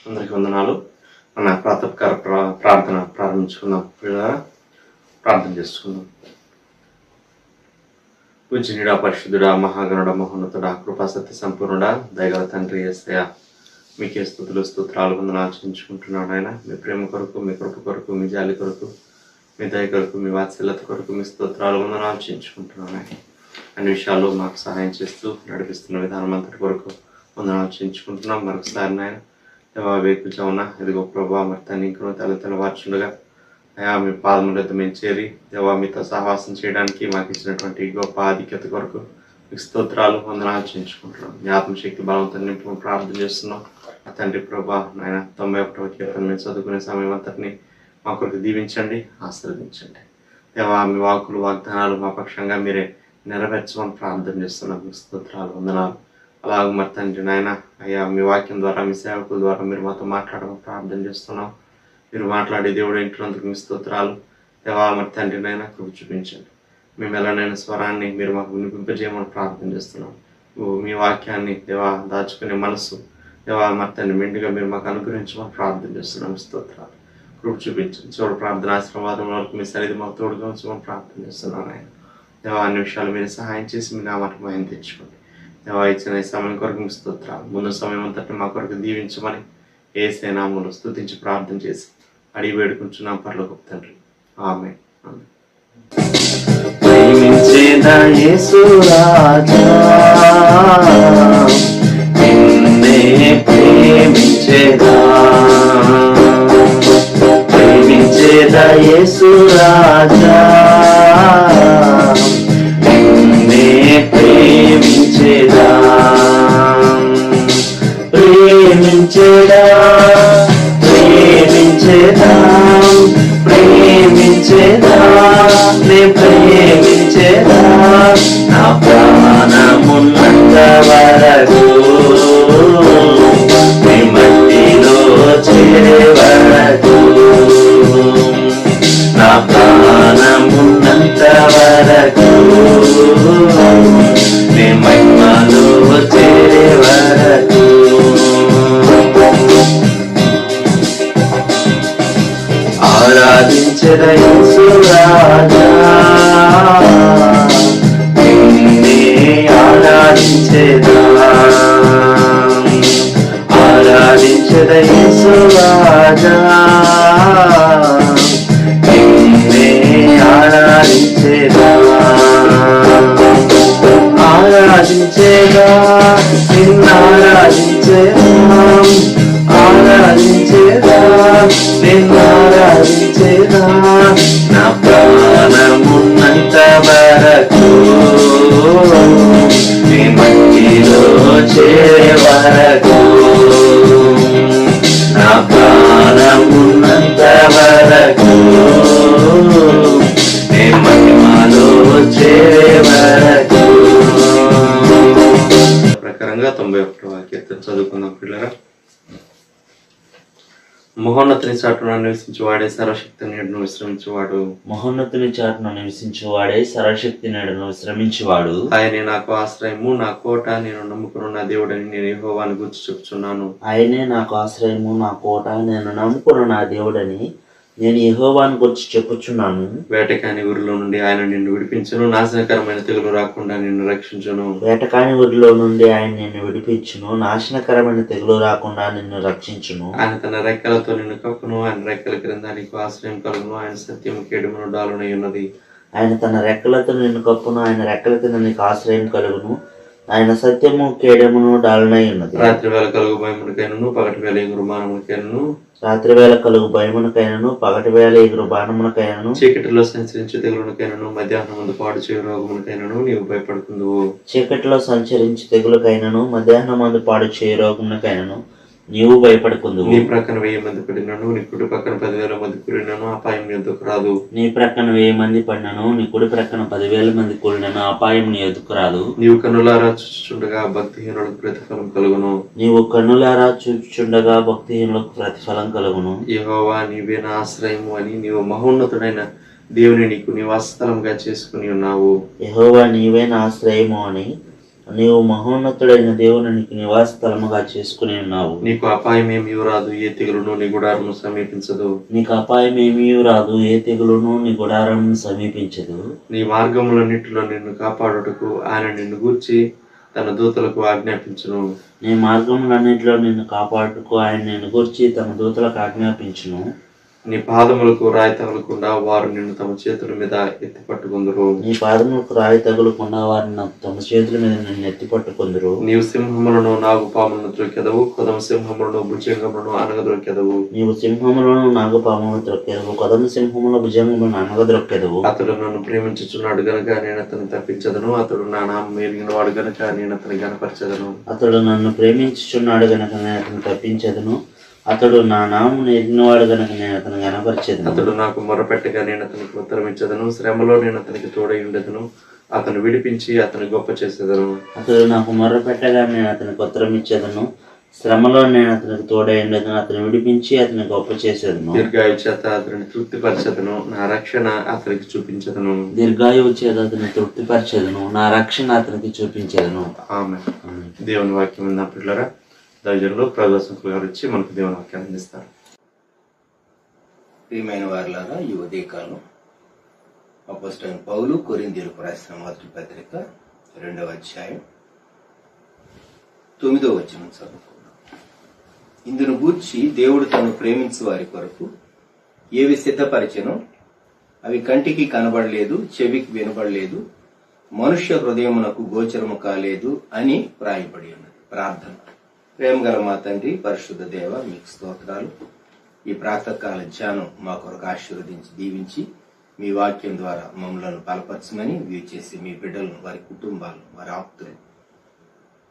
అందరికీ వందనాలు. మన ప్రాతకాల ప్రార్థన ప్రారంభించుకుందాం. ప్రార్థన చేసుకుందాం. పూజనీయుడా, పరిశుద్ధుడా, మహాగణుడ, మహోన్నతుడా, కృపా సత్య సంపూర్ణుడా, దయగల తండ్రి యేసయ్య, మీకే స్తుతులు స్తోత్రాలు వందనాలు చెల్లించుకుంటున్నాను. ఆయన మీ ప్రేమ కొరకు, మీ కృప కొరకు, మీ జాలి కొరకు, మీ దయ కొరకు, మీ వాత్సల్యత కొరకు మీ స్తోత్రాలు వందనాలు చెల్లించుకుంటున్నాను. ఆయన అన్ని విషయాల్లో మాకు సహాయం చేస్తూ నడిపిస్తున్న విధానం అంతటి కొరకు వందనాలు చెల్లించుకుంటున్నాం. మరొకసారి నాయన దేవా, వేకుజామున ఇదిగో ప్రభా, మరి తన ఇంకనూ తెల్లవార్చుండగా అయా మీ పాదములతో మేము చేరి దేవా మీతో సహవాసం చేయడానికి మాకు ఇచ్చినటువంటి గొప్ప ఆధిక్యత కొరకు మీకు స్తోత్రాలు వందనాలు చెల్లించుకుంటున్నాం. మీ ఆత్మశక్తి బలవంతం నింపు ప్రార్థన చేస్తున్నాం. ఆ తండ్రి ప్రభా నాయన 91వ కీర్తన మేము చదువుకునే సమయం అంతటిని మా కొరకు దీవించండి, ఆశీర్వదించండి. దేవా మీ వాక్కులు వాగ్దానాలు మా పక్షంగా మీరే నెరవేర్చమని ప్రార్థన చేస్తున్నాం. మీకు స్తోత్రాలు వందనాలు. అలాగే మరి తండ్రి నాయన అయ్యా మీ వాక్యం ద్వారా మీ సేవకుల ద్వారా మీరు మాతో మాట్లాడమని ప్రార్థన చేస్తున్నాం. మీరు మాట్లాడే దేవుడు ఇంటున్నందుకు మీ స్తోత్రాలు. దేవా మరి తండ్రి నాయన కృప చూపించండి. మేము ఎలానైనా స్వరాన్ని మీరు మాకు వినిపింపజేయమని ప్రార్థన చేస్తున్నాం. మీ వాక్యాన్ని దేవా దాచుకునే మనసు దేవా మరి తండ్రి మెండుగా మీరు మాకు అనుగ్రహించమని ప్రార్థన చేస్తున్నాం. స్తోత్రాలు కృప చూపించండి. చూడ ప్రార్థన ఆశీర్వాదం వరకు మీ సన్నిధి మాకు తోడుగా ఉంచమని ప్రార్థన చేస్తున్నాను. ఆయన దేవా అన్ని విషయాలు మీరు సహాయం చేసి మీ నామానికి మహిమ తెచ్చుకోండి. దేవా ఇచ్చిన ఈ సమయం కొరకు మీ స్తోత్రాలు. ముందు సమయం అంతటి మా కొరకు దీవించమని యేసే నామములో స్తుతించి ప్రార్థన చేసి అడిగి వేడుకుంటున్నాం పరలోకపు తండ్రి. ఆమేన్. ప్రేమించేదా యేసు రాజా, నిన్నే ప్రేమించేదా, ప్రేమించేదా యేసు రాజా, నిన్నే ప్రేమించేదా, ప్రేమించేదా, ప్రేమించేదా, ప్రేమించేదా, నే ప్రేమించేదా, నా ప్రాణమున్నంత వరకు, నీ మట్టిలో చేరే వరకు, నా ప్రాణమున్నంత వరకు, నీ మహిమలో చేరే వరకు. ఆరాధించెద యేసు రాజా, నిన్నే ఆరాధించెదా, ఆరాధించెద యేసు రాజా, నిన్నే ఆరాధించెదా, ఆరాధించెదా, నిన్నారాధించెదా, ఆరాధించెదా, నిన్నారాధించెదా, నా ప్రాణమున్నంత వరకు, నీ మట్టిలో చేరే వరకు, నా ప్రాణమున్నంత వరకు, నీ మహిమలో చేరే వరకు. ప్రకారంగా 91వ కీర్తన చదువుకుందాం పిల్లరా. మహోన్నతుని చాటున నివసించువాడే సర్వశక్తి నీడను విశ్రమించువాడు, మహోన్నతుని చాటున నివసించువాడే సర్వశక్తి నీడను విశ్రమించువాడు. ఆయనే నాకు ఆశ్రయము, నా కోట, నేను నమ్ముకున్న నా దేవుడని నేను యెహోవాను గురించి చెప్తున్నాను. ఆయనే నాకు ఆశ్రయము, నా కోట, నేను నమ్ముకున్న నా దేవుడని నేను యెహోవాను గురించి చెప్పుచున్నాను. వేటకాని ఊరిలో నుండి ఆయన నిన్ను విడిపించును, నాశనకరమైన తెగులు రాకుండా నిన్ను రక్షించును. వేటకాని ఊరిలో నుండి ఆయన నిన్ను విడిపించును, నాశనకరమైన తెగులు రాకుండా నిన్ను రక్షించును. ఆయన తన రెక్కలతో నిన్ను కప్పును, ఆయన రెక్కల క్రింద నీకు ఆశ్రయం కలుగును. ఆయన సత్యము కేడుమును డాలునై ఉన్నది. ఆయన తన రెక్కలతో నిన్ను కప్పును, ఆయన రెక్కల కింద నీకు ఆశ్రయం కలుగును. ఆయన సత్యము కేడమును డాలునై ఉన్నది. రాత్రి వేళ కలుగు భయమునికైనను, పగటి వేళ ఎగురు బాణమునికైనను, రాత్రి వేళ కలుగు భయమునకైనను, పగటి వేళ ఎగురు బాణమునకైనను, చీకటిలో సంచరించు తెగులునికైనను, మధ్యాహ్నం ముందు పాడు చేయు రోగమునికైనను నీవు భయపడుకుందువు. చీకటిలో సంచరించి తెగులకైనను, మధ్యాహ్నం మందు పాడు చేయ రోగమునకైనను నీవు భయపడకుందువు. నీ ప్రక్కన 1000 మంది పడినను, నీ కుడి పక్కన 10,000 మంది కూడినను అపాయం నీ ఎదుకు రాదు. నీ ప్రక్కన 1000 మంది పడినను, నీ కుడి ప్రక్కన 10,000 మంది కూడినను అపాయం నీ ఎదుకు రాదు. నీవు కన్నులారా చూచుచుండగా భక్తిహీనులకు ప్రతిఫలం కలుగును. నీవు కన్నులారా చూచుచుండగా భక్తిహీనులకు ప్రతిఫలం కలుగును. యెహోవా నీవే నా ఆశ్రయము అని నీవు మహోన్నతుడైన దేవుని నీకు నివాసస్థలంగా చేసుకుని ఉన్నావు. యెహోవా నీవే నా ఆశ్రయము అని నీవు మహోన్నతుడైన దేవునికి నివాస స్థలముగా చేసుకుని ఉన్నావు. నీకు అపాయమేమీ రాదు, ఏ తెగులును నీ గుడారము సమీపించదు. నీకు అపాయమేమీ రాదు, ఏ తెగులును నీ గుడారం సమీపించదు. నీ మార్గములన్నిటిలో నిన్ను కాపాడుటకు ఆయన నిన్ను గూర్చి తన దూతలకు ఆజ్ఞాపించును. నీ మార్గములన్నిటిలో నిన్ను కాపాడుటకు ఆయన నిన్ను గూర్చి తన దూతలకు ఆజ్ఞాపించును. నీ పాదములకు రాయి తగలకుండా వారు నిన్ను తమ చేతుల మీద ఎత్తి పట్టుకుందరు. నీ పాదములకు రాయి తగులకుండా వారిని తమ చేతుల మీద నిన్ను ఎత్తి పట్టుకుందరు. నీవు సింహములను నాగుపాములను త్రొక్కెదవు, కొదమ సింహములను భుజంగములను అనగద్రొక్కెదవు. నీవు సింహములను నాగుపాములను త్రొక్కెదవు, కొదమ సింహముల భుజంగములను అనగద్రొక్కెదవు. అతడు నన్ను ప్రేమించుచున్నాడు గనుక నేను అతన్ని తప్పించదను, అతడు నా నామం ఎరిగిన వాడు గనుక నేను అతని గనపరచదను. అతడు నన్ను ప్రేమించుచున్నాడు గనుక నేను అతను తప్పించదను, అతడు నా నామం ఎరిగినవాడు గనుక నేను అతను గనపరచెదను. అతడు నాకు మొరపెట్టగా నేను అతనికి ఉత్తరం ఇచ్చదను, శ్రమలో నేను అతనికి తోడై ఉండెదను, అతను విడిపించి అతను గొప్ప చేసేదను. అతడు నాకు మొర్రపెట్టగా నేను అతనికి ఉత్తరం ఇచ్చేదను, శ్రమలో నేను అతనికి తోడై ఉండేదను, అతను విడిపించి అతని గొప్ప చేసేదను. దీర్ఘాయు చేత అతని తృప్తిపరచదను, నా రక్షణ అతనికి చూపించదను. దీర్ఘాయువు చేత అతని తృప్తిపరచెదను, నా రక్షణ అతనికి చూపించేదను. ఆమె దేవుని వాక్యం విన్న పిల్లరా, దైవజనులు ప్రదర్శకులు గారు వచ్చి మనకు దేవుని వాక్యాన్ని అందిస్తారు. ప్రియమైన వారులారా, ఈ ఉదయకాలం అపోస్తలుడైన పౌలు కొరింథీయులకు రాసిన మొదటి పత్రిక 2వ అధ్యాయం 9వ వచనం చదువుకున్నాం. ఇందును గూర్చి దేవుడు తను ప్రేమించు వారి కొరకు ఏవి సిద్ధపరిచెనో అవి కంటికి కనబడలేదు, చెవికి వినబడలేదు, మనుష్య హృదయమునకు గోచరము కాలేదు అని వ్రాయబడి ఉన్నది. ప్రార్థన. ప్రేమగల మా తండ్రి, పరిశుద్ధ దేవ, మీకు స్తోత్రాలు. ఈ ప్రాతకాల ధ్యానం మా కొరకు ఆశీర్వదించి దీవించి మీ వాక్యం ద్వారా మమ్మలను బలపరచమని వీలు చేసి మీ బిడ్డలను, వారి కుటుంబాలను, వారి ఆప్తులు,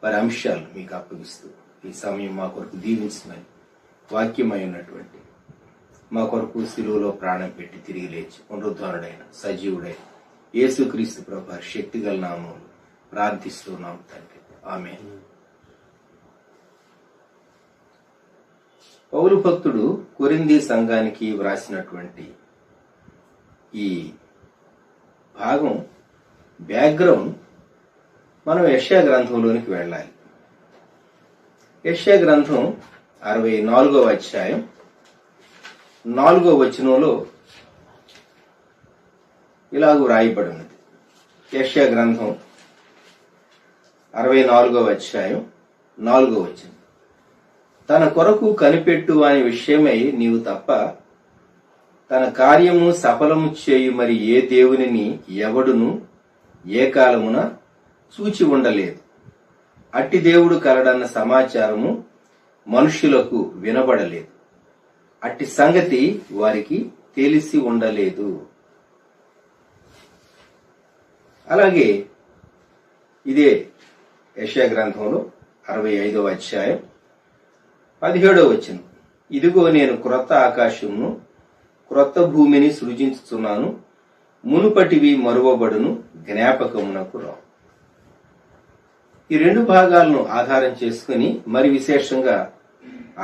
వారి అంశాలను మీకు అప్పగిస్తూ ఈ సమయం మా కొరకు దీవించమని, వాక్యమై ఉన్నటువంటి మా కొరకు శిలువలో ప్రాణం పెట్టి తిరిగి లేచి పునరుద్ధరణుడైన సజీవుడైన యేసుక్రీస్తు ప్రభు శక్తిగల నామములో ప్రార్థిస్తున్నాం తండ్రి. ఆమేన్. పౌలు భక్తుడు కొరింథీ సంఘానికి వ్రాసినటువంటి ఈ భాగం బ్యాక్గ్రౌండ్ మనం యెషయా గ్రంథంలోనికి వెళ్ళాలి. యెషయా గ్రంథం 64వ అధ్యాయం 4వ వచనంలో ఇలాగూ రాయబడి ఉన్నది. యెషయా గ్రంథం 64వ అధ్యాయం 4వ వచనం. తన కొరకు కనిపెట్టు అనే విషయమై నీవు తప్ప తన కార్యము సఫలము చేయు మరి ఏ దేవునిని ఎవడును ఏ కాలమున చూచి ఉండలేదు. అట్టి దేవుడు కలడన్న సమాచారము మనుష్యులకు వినబడలేదు. అట్టి సంగతి వారికి తెలిసి ఉండలేదు. అలాగే ఇదే యెషయా గ్రంథంలో 65వ అధ్యాయం 17వ వచనం. ఇదిగో నేను క్రొత్త ఆకాశమును క్రొత్త భూమిని సృజించుచున్నాను, మునుపటివి మరువబడును, జ్ఞాపకమునకు రావు. ఈ రెండు భాగాలను ఆధారం చేసుకుని మరి విశేషంగా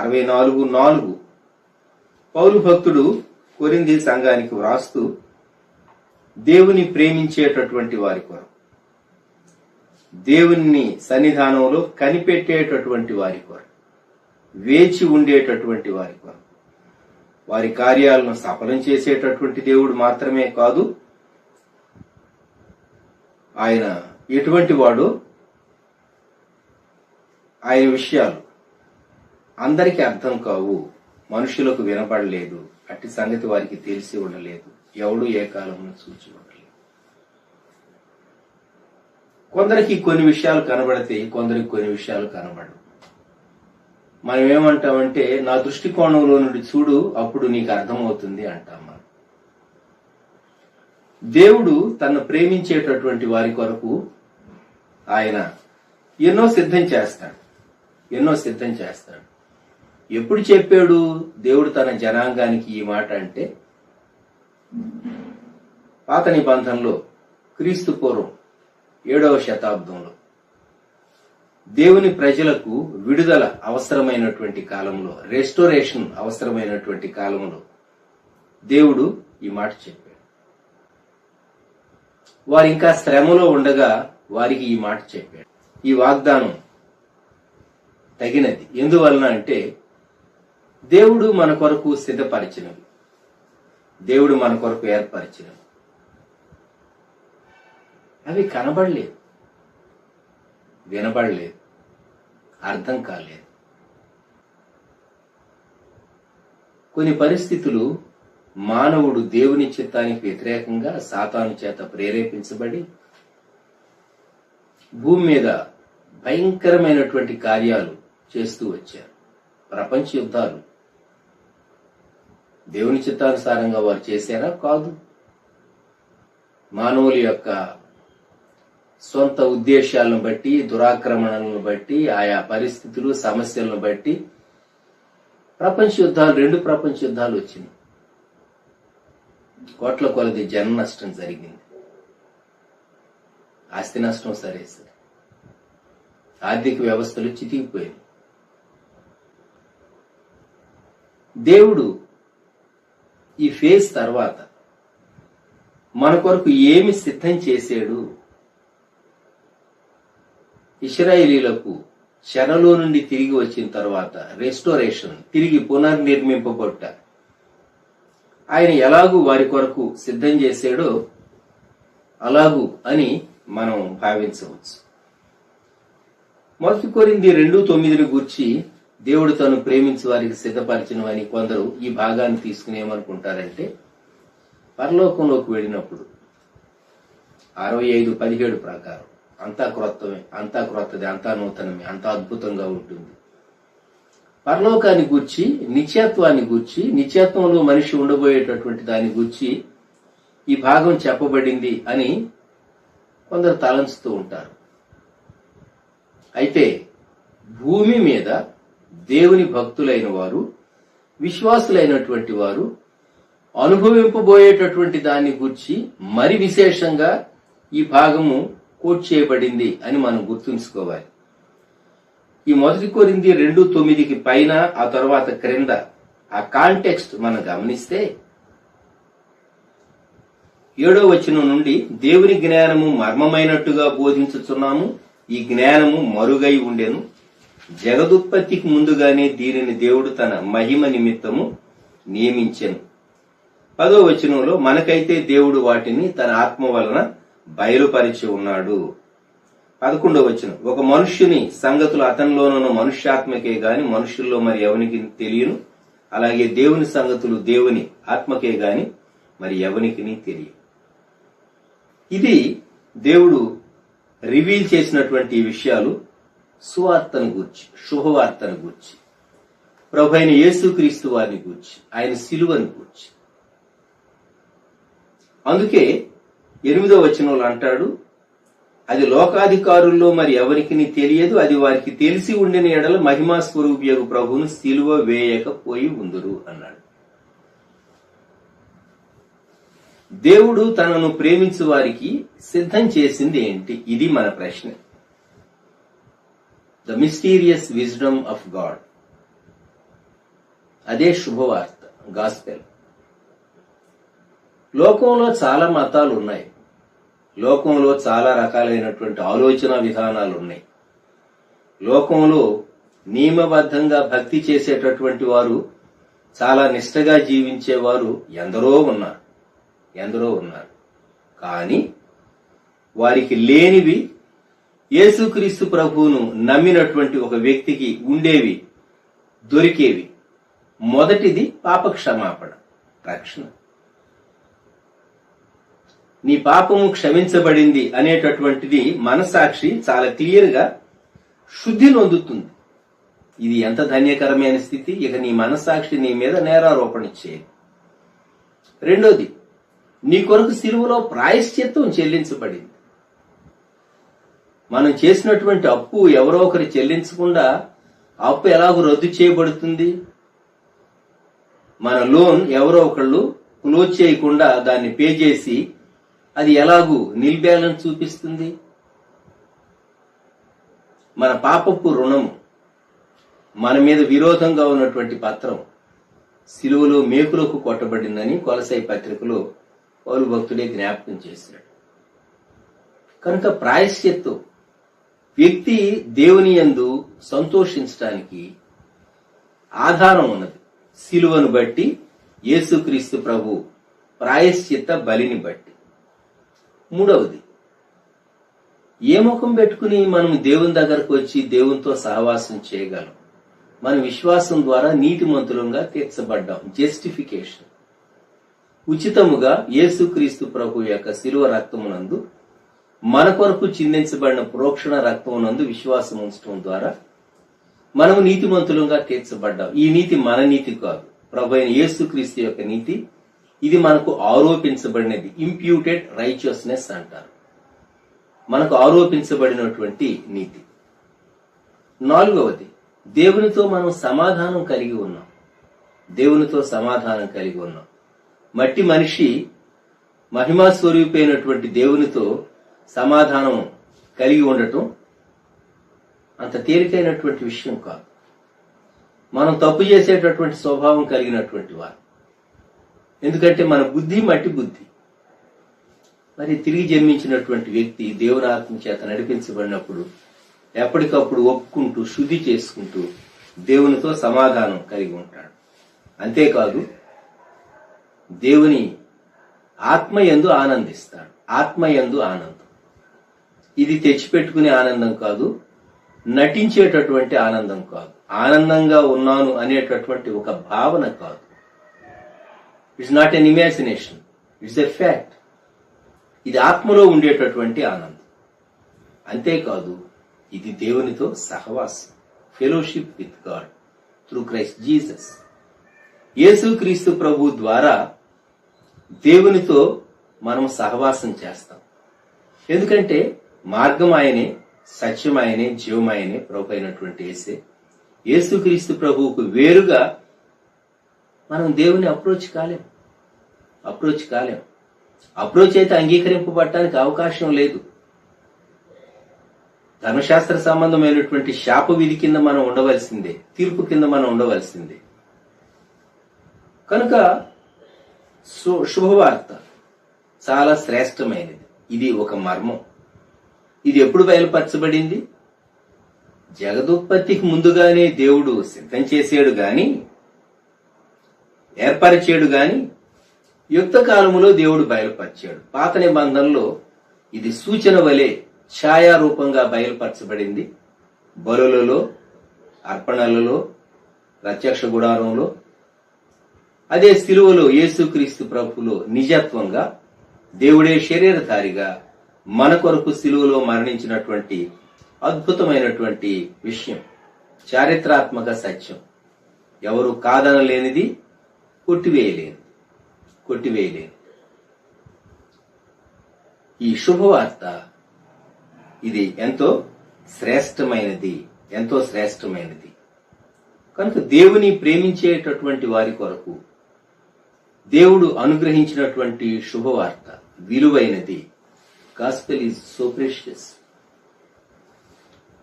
64:4 పౌలు భక్తుడు కొరింథీ సంఘానికి వ్రాస్తూ దేవుని ప్రేమించేటటువంటి వారి కొరకు, దేవుని సన్నిధానంలో కనిపెట్టేటటువంటి వారి కొరకు, వేచి ఉండేటటువంటి వారి కొరకు, వారి కార్యాలను సఫలం చేసేటటువంటి దేవుడు మాత్రమే కాదు, ఆయన ఎటువంటి వాడు, ఆయన విషయాలు అందరికీ అర్థం కావు, మనుషులకు వినపడలేదు, అట్టి సంగతి వారికి తెలిసి ఉండలేదు, ఎవడు ఏ కాలంలో చూచి ఉండలేదు. కొందరికి కొన్ని విషయాలు కనబడితే కొందరికి కొన్ని విషయాలు కనబడవు. మనం ఏమంటామంటే, నా దృష్టికోణంలో నుండి చూడు, అప్పుడు నీకు అర్థమవుతుంది అంటాం మనం. దేవుడు తను ప్రేమించేటటువంటి వారి కొరకు ఆయన ఎన్నో సిద్ధం చేస్తాడు. ఎప్పుడు చెప్పాడు దేవుడు తన జనాంగానికి ఈ మాట అంటే, పాత నిబంధనలో క్రీస్తు పూర్వం 7వ శతాబ్దంలో దేవుని ప్రజలకు విడుదల అవసరమైనటువంటి కాలంలో, రెస్టోరేషన్ అవసరమైనటువంటి కాలంలో దేవుడు ఈ మాట చెప్పాడు. వారు ఇంకా శ్రమలో ఉండగా వారికి ఈ మాట చెప్పాడు. ఈ వాగ్దానం తగినది. ఎందువలన అంటే దేవుడు మన కొరకు సిద్ధపరిచినవి, దేవుడు మన కొరకు ఏర్పరిచినవి. అవి కనబడలేదు, వినబడలేదు, అర్థం కాలేదు. కొన్ని పరిస్థితులు మానవుడు దేవుని చిత్తానికి వ్యతిరేకంగా సాతాను చేత ప్రేరేపించబడి భూమి మీద భయంకరమైనటువంటి కార్యాలు చేస్తూ వచ్చారు. ప్రపంచ యుద్ధాలు దేవుని చిత్తానుసారంగా వారు చేశారా? కాదు. మానవుల యొక్క సొంత ఉద్దేశాలను బట్టి, దురాక్రమణలను బట్టి, ఆయా పరిస్థితులు సమస్యలను బట్టి ప్రపంచ యుద్ధాలు, 2 ప్రపంచ యుద్ధాలు వచ్చినాయి. కోట్ల కొలది జన నష్టం జరిగింది, ఆస్తి నష్టం సరే, ఆర్థిక వ్యవస్థలు చితికిపోయాయి. దేవుడు ఈ ఫేజ్ తర్వాత మన కొరకు ఏమి సిద్ధం చేశాడు? ఇశ్రాయేలీలకు చెరలో నుండి తిరిగి వచ్చిన తర్వాత రెస్టోరేషన్, తిరిగి పునర్నిర్మింపబట్ట ఆయన ఎలాగూ వారి కొరకు సిద్ధం చేశాడో అలాగూ అని మనం భావించవచ్చు. 1 కొరింథీ 2:9 గూర్చి దేవుడు తను ప్రేమించి వారికి సిద్ధపరిచినవని కొందరు ఈ భాగాన్ని తీసుకుని ఏమనుకుంటారంటే, పరలోకంలోకి వెళ్ళినప్పుడు 65:17 ప్రకారం అంతా క్రొత్తమే, అంతా క్రొత్తది, అంతా నూతనమే, అంతా అద్భుతంగా ఉంటుంది. పరలోకాన్ని గూర్చి, నిత్యత్వాన్ని గూర్చి, నిత్యత్వంలో మనిషి ఉండబోయేటటువంటి దాన్ని గూర్చి ఈ భాగం చెప్పబడింది అని కొందరు తలంచుతూ ఉంటారు. అయితే భూమి మీద దేవుని భక్తులైన వారు, విశ్వాసులైనటువంటి వారు అనుభవింపబోయేటటువంటి దాన్ని గూర్చి మరి విశేషంగా ఈ భాగము కోట్ చేయబడింది అని మనం గుర్తుంచుకోవాలి. ఈ 1 కొరింథీ 2:9 పైన, ఆ తర్వాత క్రింద ఆ కాంటెక్స్ట్ మనం గమనిస్తే 7వ వచనం నుండి దేవుని జ్ఞానము మర్మమైనట్టుగా బోధించుచున్నాము, ఈ జ్ఞానము మరుగై ఉండెను, జగదుత్పత్తికి ముందుగానే దీనిని దేవుడు తన మహిమ నిమిత్తము నియమించెను. 10వ వచనంలో మనకైతే దేవుడు వాటిని తన ఆత్మ వలన బయలుపరిచి ఉన్నాడు. 11వ వచనం, ఒక మనుష్యుని సంగతులు అతనిలోనున్న మనుష్యాత్మకే గాని మనుషుల్లో మరి ఎవనికి తెలియను, అలాగే దేవుని సంగతులు దేవుని ఆత్మకే గాని మరి ఎవనికి తెలియదు. ఇది దేవుడు రివీల్ చేసినటువంటి విషయాలు సువార్తను గూర్చి, శుభవార్తను గూర్చి, ప్రభువైన యేసుక్రీస్తు వారిని గూర్చి, ఆయన సిలువను గూర్చి. అందుకే 8వ వచనంలో అంటాడు, అది లోకాధికారుల్లో మరి ఎవరికి తెలియదు, అది వారికి తెలిసి ఉండిన ఎడల మహిమా స్వరూపియగు ప్రభువును సిలువ వేయకపోయి ఉందురు అన్నాడు. దేవుడు తనను ప్రేమించు వారికి సిద్ధం చేసింది ఏంటి? ఇది మన ప్రశ్న. The mysterious wisdom of God, అదే శుభవార్త, గాస్పెల్. లోకంలో చాలా మతాలు ఉన్నాయి, లోకంలో చాలా రకాలైనటువంటి ఆలోచన విధానాలు ఉన్నాయి, లోకంలో నియమబద్ధంగా భక్తి చేసేటటువంటి వారు, చాలా నిష్ఠగా జీవించేవారు ఎందరో ఉన్నారు. కానీ వారికి లేనివి యేసుక్రీస్తు ప్రభువును నమ్మినటువంటి ఒక వ్యక్తికి ఉండేవి, దొరికేవి. మొదటిది పాపక్షమాపణ, రక్షణ. నీ పాపము క్షమించబడింది అనేటటువంటిది మనసాక్షి చాలా క్లియర్ గా శుద్ధి నొందుతుంది. ఇది ఎంత ధన్యకరమైన స్థితి. ఇక నీ మనసాక్షి నీ మీద నేరారోపణ చేయదు. రెండోది, నీ కొరకు సిలువలో ప్రాయశ్చిత్తం చెల్లించబడింది. మనం చేసినటువంటి అప్పు ఎవరో ఒకరు చెల్లించకుండా అప్పు ఎలాగో రద్దు చేయబడుతుంది? మన లోన్ ఎవరో ఒకళ్ళు క్లోజ్ చేయకుండా దాన్ని పే చేసి అది ఎలాగూ నిల్ బ్యాలెన్స్ చూపిస్తుంది? మన పాపపు రుణము, మన మీద విరోధంగా ఉన్నటువంటి పత్రం సిలువలో మేకులకు కొట్టబడిందని కొలసై పత్రికలో పౌలు భక్తుడే జ్ఞాపకం చేశాడు. కనుక ప్రాయశ్చిత్తం, వ్యక్తి దేవుని యందు సంతోషించడానికి ఆధారం ఉన్నది. సిలువను బట్టి, యేసుక్రీస్తు ప్రభు ప్రాయశ్చిత్త బలిని బట్టి. మూడవది, ఏ ముఖం పెట్టుకుని మనం దేవుని దగ్గరకు వచ్చి దేవునితో సహవాసం చేయగలం? మన విశ్వాసం ద్వారా నీతిమంతులంగా తీర్చబడ్డాం. జస్టిఫికేషన్. ఉచితముగా యేసుక్రీస్తు ప్రభు యొక్క శిలువ రక్తమునందు మన కొరకు చిందించబడిన ప్రోక్షణ రక్తమునందు విశ్వాసం ఉంచడం ద్వారా మనము నీతిమంతులంగా తీర్చబడ్డాం. ఈ నీతి మన నీతి కాదు, ప్రభు అయిన యేసుక్రీస్తు యొక్క నీతి. ఇది మనకు ఆరోపించబడినది. ఇంప్యూటెడ్ రైచియస్నెస్ అంటారు. మనకు ఆరోపించబడినటువంటి నీతి. నాలుగవది, దేవునితో మనం సమాధానం కలిగి ఉన్నాం. దేవునితో సమాధానం కలిగి ఉన్నాం. మట్టి మనిషి మహిమా స్వరూపైనటువంటి దేవునితో సమాధానం కలిగి ఉండటం అంత తేలికైనటువంటి విషయం కాదు. మనం తప్పు చేసేటటువంటి స్వభావం కలిగినటువంటి వారు. ఎందుకంటే మన బుద్ధి మట్టి బుద్ధి. మరి తిరిగి జన్మించినటువంటి వ్యక్తి దేవుని ఆత్మ చేత నడిపించబడినప్పుడు ఎప్పటికప్పుడు ఒప్పుకుంటూ శుద్ధి చేసుకుంటూ దేవునితో సమాధానం కలిగి ఉంటాడు. అంతేకాదు, దేవుని ఆత్మయందు ఆనందిస్తాడు. ఆత్మయందు ఆనందం. ఇది తెచ్చిపెట్టుకునే ఆనందం కాదు, నటించేటటువంటి ఆనందం కాదు, ఆనందంగా ఉన్నాను అనేటటువంటి ఒక భావన కాదు. It's not an imagination, it's a fact. ఇది ఆత్మలో ఉండేటటువంటి ఆనందం. అంతేకాదు, ఇది దేవునితో సహవాసం, fellowship with God through Christ Jesus. యేసుక్రీస్తు ప్రభు ద్వారా దేవునితో మనం సహవాసం చేస్తాం. ఎందుకంటే మార్గం ఆయనే, సత్యం ఆయనే, జీవం ఆయనే, ప్రభు అయినటువంటి యేసే. యేసుక్రీస్తు ప్రభువుకు వేరుగా మనం దేవుని అప్రోచ్ కాలేం. అప్రోచ్ అయితే అంగీకరింపబడటానికి అవకాశం లేదు. ధర్మశాస్త్ర సంబంధమైనటువంటి శాప విధి కింద మనం ఉండవలసిందే, తీర్పు కింద మనం ఉండవలసిందే. కనుక శుభవార్త చాలా శ్రేష్టమైనది. ఇది ఒక మర్మం. ఇది ఎప్పుడు బయలుపరచబడింది? జగదుత్పత్తికి ముందుగానే దేవుడు సిద్ధం చేసాడు గాని, ఏర్పరిచాడు గాని, యుక్త కాలములో దేవుడు బయలుపరిచాడు. పాత నిబంధనలో ఇది సూచన వలె ఛాయారూపంగా బయలుపరచబడింది. బలులలో, అర్పణలలో, ప్రత్యక్ష గుడారంలో. అదే శిలువలో యేసుక్రీస్తు ప్రభువులో నిజత్వంగా దేవుడే శరీరధారిగా మన కొరకు శిలువలో మరణించినటువంటి అద్భుతమైనటువంటి విషయం, చారిత్రాత్మక సత్యం. ఎవరు కాదనలేనిది, కొట్టివేయలేని ఈ శుభవార్త ఇది ఎంతో శ్రేష్టమైనది. కనుక దేవుని ప్రేమించేటటువంటి వారి కొరకు దేవుడు అనుగ్రహించినటువంటి శుభవార్త విలువైనది. Gospel is so precious.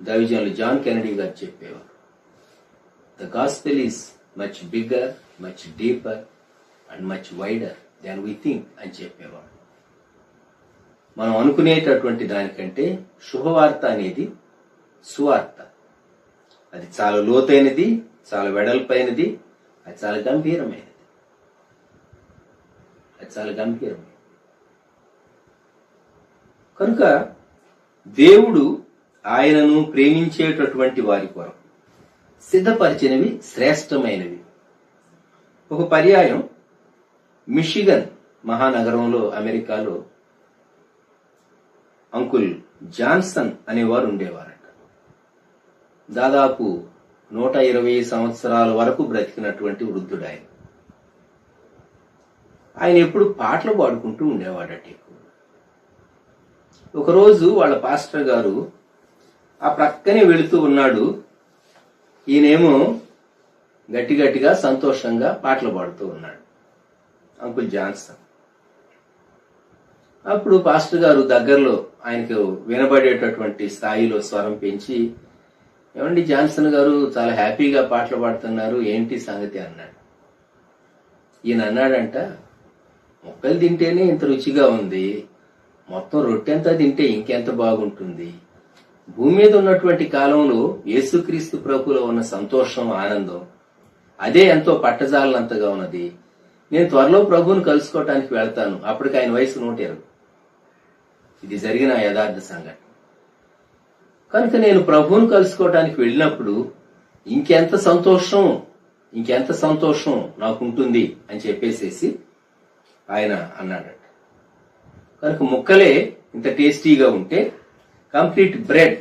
దైవజనులు జాన్ కెనడీ గారు చెప్పేవారు, the gospel is much bigger, much deeper and much wider than we think అని చెప్పేవారు. మనం అనుకునేటటువంటి దానికంటే శుభవార్త అనేది సువార్త. అది చాలా లోతైనది, చాలా వెడల్పైనది, అది చాలా గంభీరమైనది. కనుక దేవుడు ఆయనను ప్రేమించేటటువంటి వారి కొరకు సిద్ధపరిచినవి శ్రేష్టమైనవి. ఒక పర్యాయం మిషిగన్ మహానగరంలో, అమెరికాలో అంకుల్ జాన్సన్ అనేవారు ఉండేవారట. దాదాపు 120 సంవత్సరాల వరకు బ్రతికినటువంటి వృద్ధుడు ఆయన. ఆయన ఎప్పుడు పాటలు పాడుకుంటూ ఉండేవాడట. ఒకరోజు వాళ్ళ పాస్టర్ గారు ఆ ప్రక్కనే వెళుతూ ఉన్నాడు. ఈయనేమో గట్టిగా సంతోషంగా పాటలు పాడుతూ ఉన్నాడు, అంకుల్ జాన్సన్. అప్పుడు పాస్టర్ గారు దగ్గరలో ఆయనకు వినబడేటటువంటి స్థాయిలో స్వరం పెంచి, ఏమండి జాన్సన్ గారు చాలా హ్యాపీగా పాటలు పాడుతున్నారు, ఏంటి సంగతి అన్నాడు. ఈయన అన్నాడంట, మొక్కలు తింటేనే ఇంత రుచిగా ఉంది, మొత్తం రొట్టెంతా తింటే ఇంకెంత బాగుంటుంది. భూమి మీద ఉన్నటువంటి కాలంలో యేసుక్రీస్తు ప్రభులో ఉన్న సంతోషం, ఆనందం అదే ఎంతో పట్టజాలనంతగా ఉన్నది. నేను త్వరలో ప్రభువును కలుసుకోవటానికి వెళ్తాను, అప్పటికి ఆయన వయసు 120. ఇది జరిగిన యథార్థ సంఘటన. కనుక నేను ప్రభువును కలుసుకోవటానికి వెళ్ళినప్పుడు ఇంకెంత సంతోషం నాకుంటుంది అని చెప్పేసేసి ఆయన అన్నాడట. కనుక ముక్కలే ఇంత టేస్టీగా ఉంటే కంప్లీట్ బ్రెడ్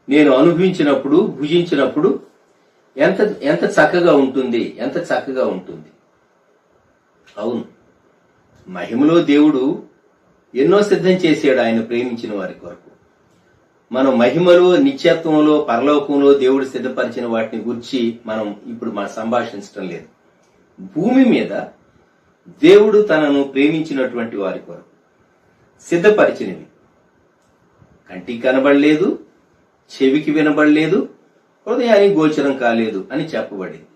నేను అనుభవించినప్పుడు, భుజించినప్పుడు ఎంత చక్కగా ఉంటుంది. అవును, మహిమలో దేవుడు ఎన్నో సిద్ధం చేశాడు ఆయన ప్రేమించిన వారి కొరకు. మనం మహిమలో, నిత్యత్వంలో, పరలోకంలో దేవుడు సిద్ధపరిచిన వాటిని గురించి మనం ఇప్పుడు సంభాషించడం లేదు. భూమి మీద దేవుడు తనను ప్రేమించినటువంటి వారి కొరకు సిద్ధపరిచినవి కంటికి కనబడలేదు, చెవికి వినబడలేదు, హృదయానికి గోచరం కాలేదు అని చెప్పబడింది.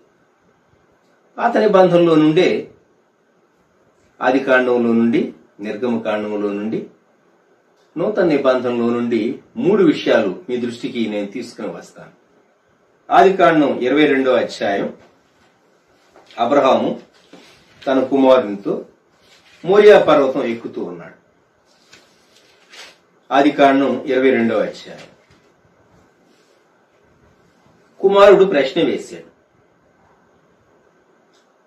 పాత నిబంధనలో నుండే, ఆది కాండంలో నుండి, నిర్గమకాండంలో నుండి, నూతన నిబంధనలో నుండి 3 విషయాలు మీ దృష్టికి నేను తీసుకుని వస్తాను. ఆది కాండం 22వ అధ్యాయం. అబ్రహాము తన కుమారునితో మోరియా పర్వతం ఎక్కుతూ ఉన్నాడు. ఆది కాండం 22వ అధ్యాయం. కుమారుడు ప్రశ్న వేశాడు.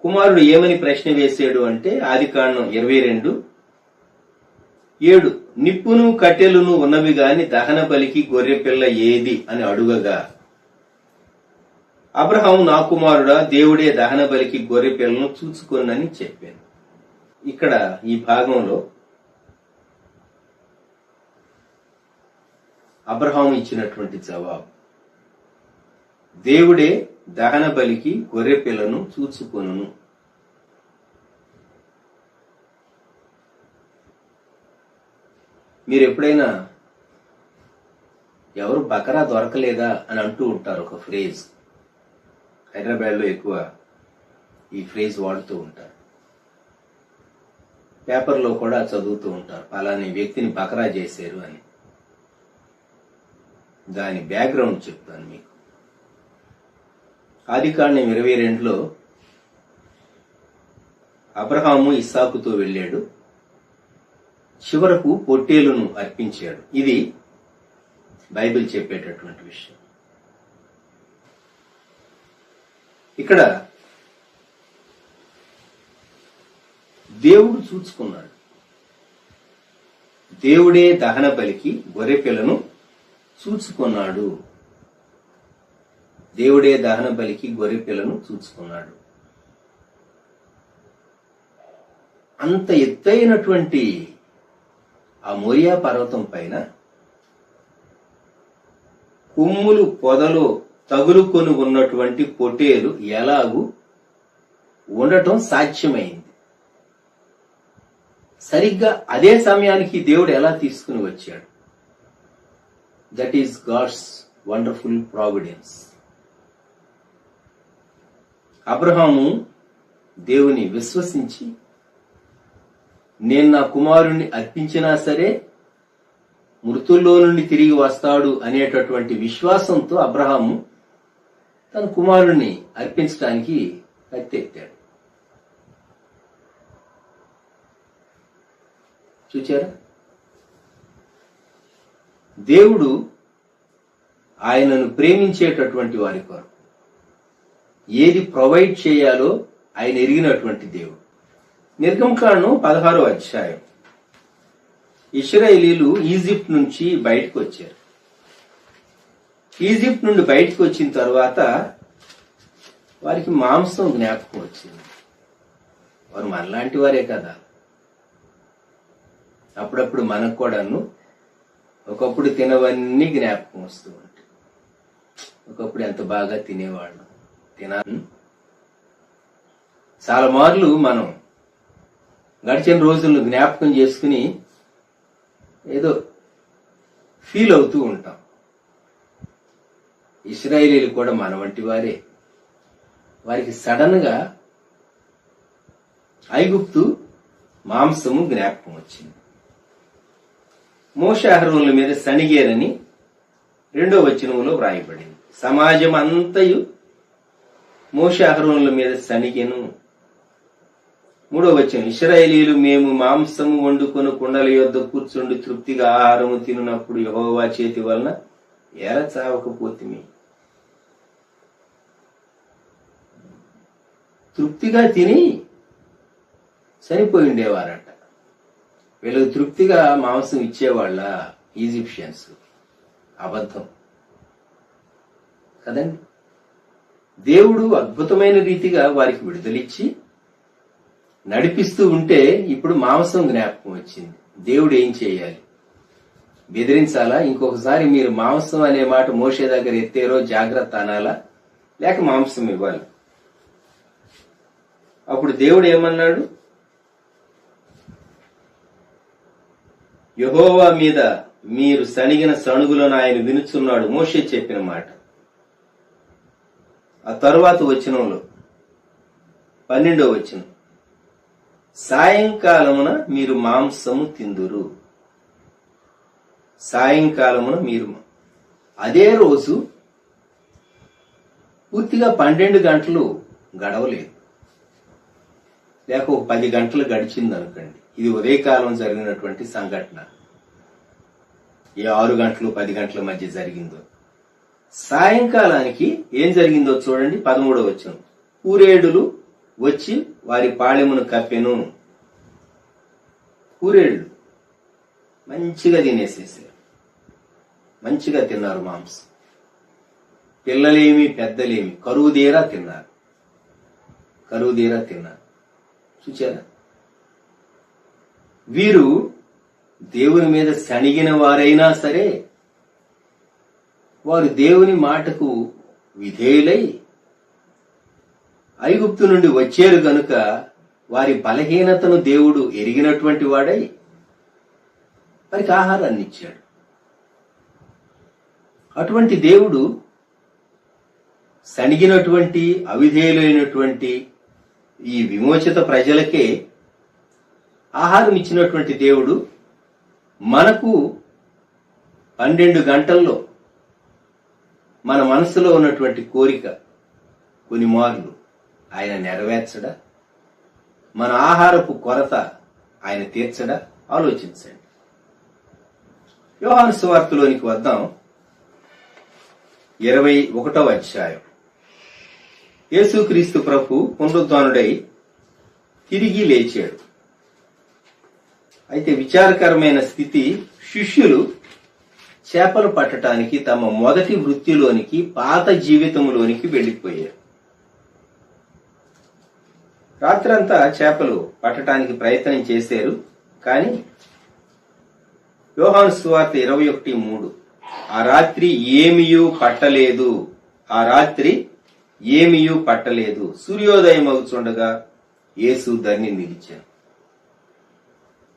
కుమారుడు ఏమని ప్రశ్న వేశాడు అంటే, ఆది కాండం 22:7, నిప్పును కట్టెలును ఉన్నవి గాని దహన బలికి గొర్రె పిల్ల ఏది అని అడుగగా, అబ్రహాము, నా కుమారుడా, దేవుడే దహన బలికి గొర్రె పిల్లను చూచుకొనని చెప్పాను. ఇక్కడ ఈ భాగంలో అబ్రహాము ఇచ్చినటువంటి జవాబు, దేవుడే దహన బలికి గొర్రె పిల్లను చూచుకొనును. మీరు ఎప్పుడైనా ఎవరు బకరా దొరకలేదా అని అంటూ ఉంటారు, ఒక ఫ్రేజ్. హైదరాబాద్లో ఎక్కువ ఈ ఫ్రేజ్ వాడుతూ ఉంటారు. పేపర్లో కూడా చదువుతూ ఉంటారు, అలానే వ్యక్తిని బకరా చేశారు అని. దాని బ్యాక్గ్రౌండ్ చెప్తాను మీకు. ఆదికాండం 22లో అబ్రహాము ఇస్సాకుతో వెళ్ళాడు, చివరకు పొట్టేలును అర్పించాడు. ఇది బైబిల్ చెప్పేటటువంటి విషయం. ఇక్కడ దేవుడు చూచుకున్నాడు. దేవుడే దహన బలికి గొర్రె పిల్లను చూచుకున్నాడు. దేవుడే దహన బలికి గొర్రె పిల్లను చూచుకున్నాడు. అంత ఎత్తైనటువంటి ఆ మోరియా పర్వతం పైన కొమ్ములు పొదలో తగులుకొని ఉన్నటువంటి పొట్టేలు ఎలాగూ ఉండటం సాధ్యమైంది. సరిగ్గా అదే సమయానికి దేవుడు ఎలా తీసుకుని వచ్చాడు? That is God's wonderful providence. Abraham దేవుని విశ్వసించి, నేను నా కుమారుణ్ణి అర్పించినా సరే మృతుల్లో నుండి తిరిగి వస్తాడు అనేటటువంటి విశ్వాసంతో అబ్రహాము తన కుమారుణ్ణి అర్పించడానికి కత్తెత్తాడు. చూచారా? దేవుడు ఆయనను ప్రేమించేటటువంటి వారి కొరకు ఏది ప్రొవైడ్ చేయాలో ఆయన ఎరిగినటువంటి దేవుడు. నిర్గమకాండం 16వ అధ్యాయం. ఇశ్రాయేలీలు ఈజిప్ట్ నుంచి బయటకు వచ్చారు. ఈజిప్ట్ నుండి బయటకు వచ్చిన తర్వాత వారికి మాంసం జ్ఞాపకం వచ్చింది. వారు మనలాంటి వారే కదా. అప్పుడప్పుడు మనకు కూడాను ఒకప్పుడు తినవన్నీ జ్ఞాపకం వస్తూ ఉంటాయి. ఒకప్పుడు ఎంత బాగా తినేవాళ్ళం, చాలా మార్లు మనం గడిచిన రోజులను జ్ఞాపకం చేసుకుని ఏదో ఫీల్ అవుతూ ఉంటాం. ఇశ్రాయేలీలు కూడా మన వంటి వారే. వారికి సడన్ గా ఐగుప్తు మాంసము జ్ఞాపకం వచ్చింది. మోషే అహరోనుల మీద సణిగేరని 2వ వచనంలో వ్రాయబడింది. సమాజం అంతయు మోషే అహరోనుల మీద సనిగెను. 3వ వచనం, ఇశ్రాయేలీయులు మేము మాంసము వండుకొని కుండల యొద్ద కూర్చుండి తృప్తిగా ఆహారము తినున్నప్పుడు యెహోవా చేతి వలన ఎర చావకపోతిమి. తృప్తిగా తిని చనిపోయిండేవారట. వీళ్ళకి తృప్తిగా మాంసం ఇచ్చేవాళ్ళ ఈజిప్షియన్స్. అబద్ధం కదండి. దేవుడు అద్భుతమైన రీతిగా వారికి విడుదలిచ్చి నడిపిస్తూ ఉంటే ఇప్పుడు మాంసం జ్ఞాపకం వచ్చింది. దేవుడు ఏం చేయాలి? బెదిరించాలా? ఇంకొకసారి మీరు మాంసం అనే మాట మోషే దగ్గర ఎత్తేరో జాగ్రత్త అనాలా? లేక మాంసం ఇవ్వాలి? అప్పుడు దేవుడు ఏమన్నాడు? యెహోవా మీద మీరు సణిగిన సణుగులను ఆయన వినుచున్నాడు. మోషే చెప్పిన మాట. ఆ తరువాత వచనంలో 12వ వచనం, సాయంకాలమున మీరు మాంసము తిందురు. సాయంకాలమున మీరు. అదే రోజు పూర్తిగా 12 గంటలు గడవలేదు, లేక ఒక 10 గంటలు గడిచింది అనుకోండి. ఇది ఉదయకాలం జరిగినటువంటి సంఘటన. ఏ 6 గంటలు 10 గంటల మధ్య జరిగిందో. సాయంకాలానికి ఏం జరిగిందో చూడండి. 13వ వచనం, పూరేడులు వచ్చి వారి పాళెమును కప్పెను. పూరేళ్లు మంచిగా తినేసేసారు. మంచిగా తిన్నారు మాంసం. పిల్లలేమి పెద్దలేమి కరువుదీరా తిన్నారు. కరువుదీరా తిన్నారు. చూచారా? వీరు దేవుని మీద సణిగిన వారైనా సరే వారు దేవుని మాటకు విధేయులై ఐగుప్తు నుండి వచ్చారు గనుక వారి బలహీనతను దేవుడు ఎరిగినటువంటి వాడై వారికి ఆహారాన్ని ఇచ్చాడు. అటువంటి దేవుడు సణిగినటువంటి అవిధేయులైనటువంటి ఈ విమోచిత ప్రజలకే ఆహారం ఇచ్చినటువంటి దేవుడు మనకు 12 గంటల్లో మన మనసులో ఉన్నటువంటి కోరిక కొన్ని మార్లు ఆయన నెరవేర్చడా? మన ఆహారపు కొరత ఆయన తీర్చడా? ఆలోచించండి. యోహాను సువార్తలోనికి వద్దాం. 21వ అధ్యాయం. యేసుక్రీస్తు ప్రభు పునరుద్ధానుడై తిరిగి లేచాడు. అయితే విచారకరమైన స్థితి, శిష్యులు చేపలు పట్టడానికి తమ మొదటి వృత్తిలోనికి, పాత జీవితంలోనికి వెళ్లిపోయారు. రాత్రంతా చేపలు పట్టడానికి ప్రయత్నం చేశారు. కానీ యోహాను సువార్త 21:3, ఆ రాత్రి ఏమీయూ పట్టలేదు. ఆ రాత్రి ఏమీయూ పట్టలేదు. సూర్యోదయం అవుతుండగా యేసు ధరణి నిలిచాడు.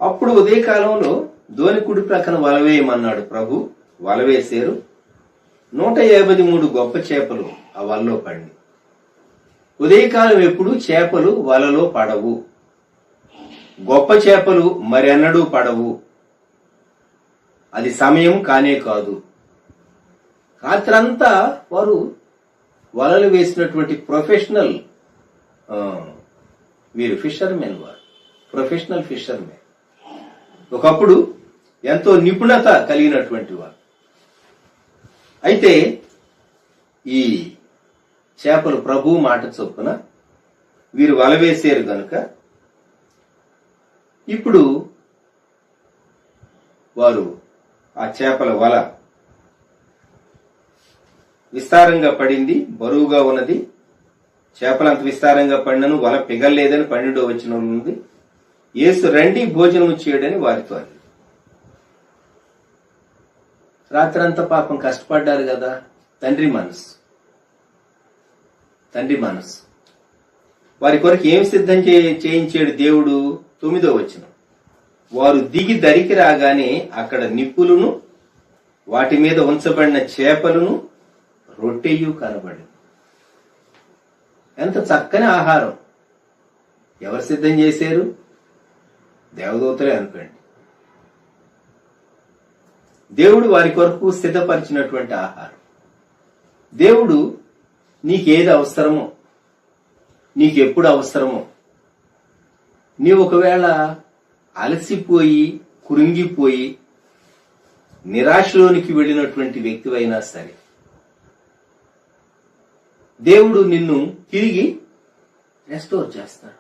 అప్పుడు ఉదయకాలంలో దోణి కుడి ప్రక్కన వలవేయమన్నాడు ప్రభు. వలవేశారు. 153 గొప్ప చేపలు ఆ వలలో పడి. ఉదయకాలం ఎప్పుడు చేపలు వలలో పడవు. గొప్ప చేపలు మరెన్నడూ పడవు. అది సమయం కానే కాదు. రాత్రంతా వారు వలలు వేసినటువంటి ప్రొఫెషనల్ వీరు ఫిషర్మెన్. వారు ప్రొఫెషనల్ ఫిషర్మెన్. ఒకప్పుడు ఎంతో నిపుణత కలిగినటువంటి వారు. అయితే ఈ చేపలు ప్రభు మాట చొప్పున వీరు వల వేశారు గనుక ఇప్పుడు వారు ఆ చేపల వల విస్తారంగా పడింది, బరువుగా ఉన్నది. చేపలంత విస్తారంగా పడినను వల పిగల్లేదని 12వ వచనంలో ఉంది. యేసు రండి భోజనము చేయడని వారితో అంది. రాత్రంతా పాపం కష్టపడ్డారు కదా. తండ్రి మనసు వారి కొరకు ఏం సిద్ధం చేయించాడు దేవుడు? 9వ వచనం, వారు దిగి దరికి రాగానే అక్కడ నిప్పులను, వాటి మీద ఉంచబడిన చేపలను, రొట్టెయు కనబడి. ఎంత చక్కని ఆహారం! ఎవరు సిద్ధం చేశారు? దేవదూతలే అనుకోండి. దేవుడు వారి కొరకు సిద్ధపరిచినటువంటి ఆహారం. దేవుడు నీకేది అవసరమో, నీకెప్పుడు అవసరమో, నీవు ఒకవేళ అలసిపోయి కురింగిపోయి నిరాశలోనికి వెళ్ళినటువంటి వ్యక్తివైనా సరే, దేవుడు నిన్ను తిరిగి రెస్టోర్ చేస్తాడు.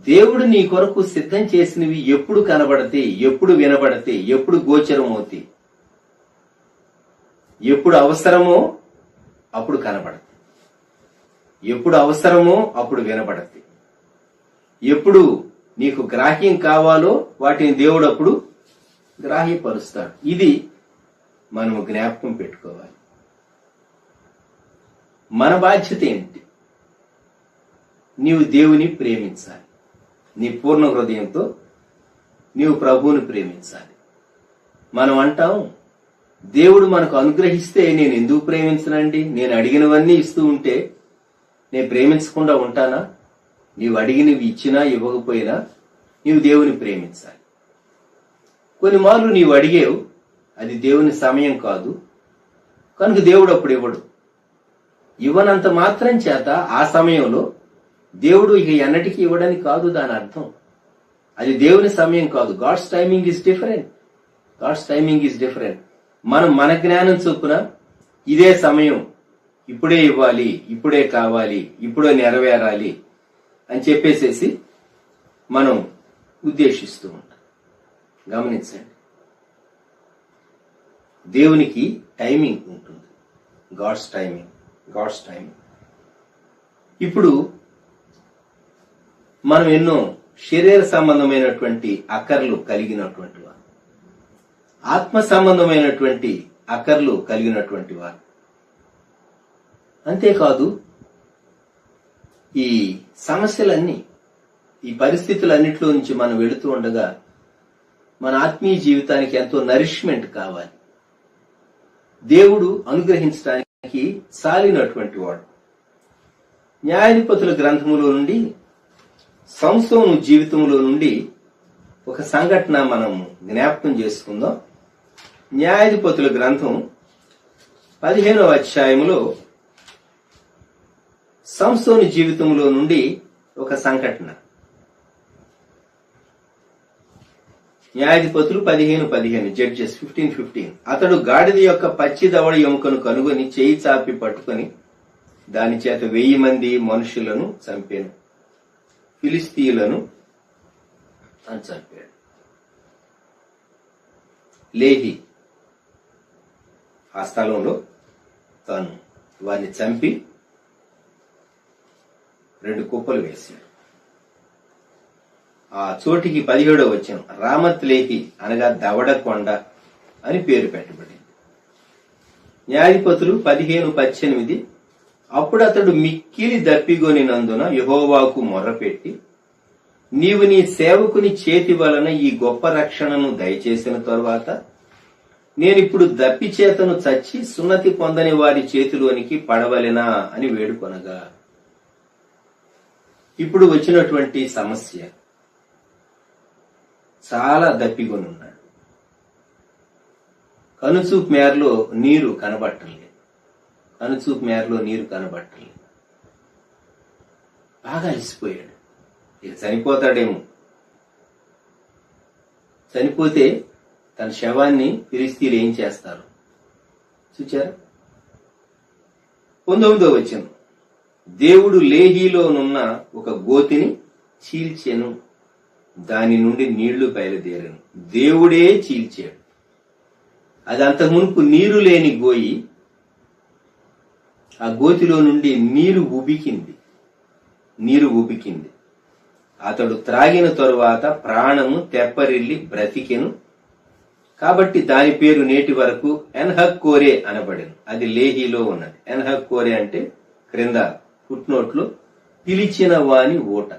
దేవుడు నీ కొరకు సిద్ధం చేసినవి ఎప్పుడు కనబడితే, ఎప్పుడు వినబడితే, ఎప్పుడు గోచరమవుతే, ఎప్పుడు అవసరమో అప్పుడు కనబడతాయి, ఎప్పుడు అవసరమో అప్పుడు వినబడతాయి, ఎప్పుడు నీకు గ్రాహ్యం కావాలో వాటిని దేవుడు అప్పుడు గ్రాహ్యపరుస్తాడు. ఇది మనము జ్ఞాపకం పెట్టుకోవాలి. మన బాధ్యత ఏంటి? నీవు దేవుని ప్రేమించాలి. నీ పూర్ణ హృదయంతో నీవు ప్రభువుని ప్రేమించాలి. మనం అంటాం, దేవుడు మనకు అనుగ్రహిస్తే నేను ఎందుకు ప్రేమించనండి? నేను అడిగినవన్నీ ఇస్తూ ఉంటే నేను ప్రేమించకుండా ఉంటానా? నీవు అడిగినవి ఇచ్చినా ఇవ్వకపోయినా నీవు దేవుని ప్రేమించాలి. కొన్ని మార్లు నీవు అడిగేవు, అది దేవుని సమయం కాదు కనుక దేవుడు అప్పుడు ఇవ్వడు. ఇవ్వనంత మాత్రం చేత ఆ సమయంలో దేవుడు ఇక ఎన్నటికీ ఇవ్వడానికి కాదు దాని అర్థం. అది దేవుని సమయం కాదు. God's timing is different. మనం మన జ్ఞానం చొప్పున ఇదే సమయం, ఇప్పుడే ఇవ్వాలి, ఇప్పుడే కావాలి, ఇప్పుడే నెరవేరాలి అని చెప్పేసేసి మనం ఉద్దేశిస్తూ ఉంటాం. గమనించండి, దేవునికి టైమింగ్ ఉంటుంది. God's timing. ఇప్పుడు మనం ఎన్నో శరీర సంబంధమైనటువంటి అక్కర్లు కలిగినటువంటి వారు, ఆత్మ సంబంధమైనటువంటి అక్కర్లు కలిగినటువంటి వారు. అంతేకాదు, ఈ సమస్యలన్నీ, ఈ పరిస్థితులన్నిటిలో నుంచి మనం వెళుతూ ఉండగా మన ఆత్మీయ జీవితానికి ఎంతో నరిష్మెంట్ కావాలి. దేవుడు అనుగ్రహించడానికి సాలినటువంటి వాడు. న్యాయాధిపతుల గ్రంథములో నుండి, సంసోను జీవితంలో నుండి ఒక సంఘటన మనం జ్ఞాపకం చేసుకుందాం. న్యాయాధిపతుల గ్రంథం 15వ అధ్యాయములో సంసోను జీవితంలో నుండి ఒక సంఘటన. న్యాయాధిపతులు 15:15, జడ్జెస్ 15:15. అతడు గాడిద యొక్క పచ్చి దవడ ఎముకను కనుగొని చేయి చాపి పట్టుకొని దాని చేత 1000 మంది మనుషులను చంపాను, ఫిలిస్తీయులను చంపాడు. లేహి ఆ స్థలంలో తాను వారిని చంపి 2 కుప్పలు వేశాడు. ఆ చోటికి 17వ వచనం, రామత్ లేహి అనగా దవడ కొండ అని పేరు పెట్టబడింది. న్యాయాధిపతులు 15:18. అప్పుడు అతడు మిక్కిలి దప్పిగొనినందున యెహోవాకు మొర్రపెట్టి, నీవు నీ సేవకుని చేతి వలన ఈ గొప్ప రక్షణను దయచేసిన తరువాత నేనిప్పుడు దప్పి చేతను చచ్చి సున్నతి పొందని వారి చేతిలోనికి పడవలెనా అని వేడుకొనగా. ఇప్పుడు వచ్చినటువంటి సమస్య, చాలా దప్పిగొని ఉన్నాడు. కనుచూపు మేరలో నీరు కనబట్టలేదు. బాగా అలసిపోయాడు. ఇక చనిపోతాడేమో. చనిపోతే తన శవాన్ని ఫిలిస్తీయులు ఏం చేస్తారు చూచారా? 19వ వచనం, దేవుడు లేహీలోనున్న ఒక గోతిని చీల్చెను, దాని నుండి నీళ్లు బయలుదేరాను. దేవుడే చీల్చాడు. అది అంతకు మునుపు నీరు లేని గోయి. ఆ గోతిలో నుండి నీరు ఉబికింది. అతడు త్రాగిన తరువాత ప్రాణము తెప్పరిల్లి బ్రతికెను. కాబట్టి దాని పేరు నేటి వరకు ఎన్హక్కోరే అనబడెను. అది లేహీలో ఉన్నది. ఎన్హక్కోరే అంటే క్రింద ఫుట్నోట్లో పిలిచిన వాని ఓట.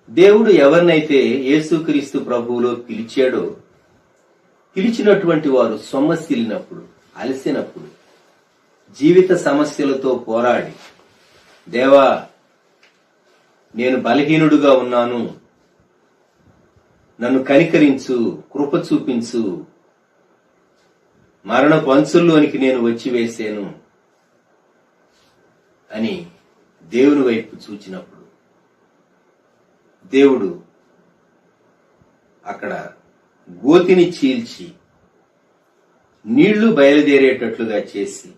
దేవుడు ఎవరినైతే యేసుక్రీస్తు ప్రభువులో పిలిచాడో, పిలిచినటువంటి వారు సొమ్మసిల్లినప్పుడు, అలసినప్పుడు, జీవిత సమస్యలతో పోరాడి, దేవా నేను బలహీనుడుగా ఉన్నాను, నన్ను కనికరించు, కృప చూపించు, మరణపు అంచుల్లోనికి నేను వచ్చి వేసాను అని దేవుని వైపు చూచినప్పుడు దేవుడు అక్కడ గోతిని చీల్చి నీళ్లు బయలుదేరేటట్లుగా చేసి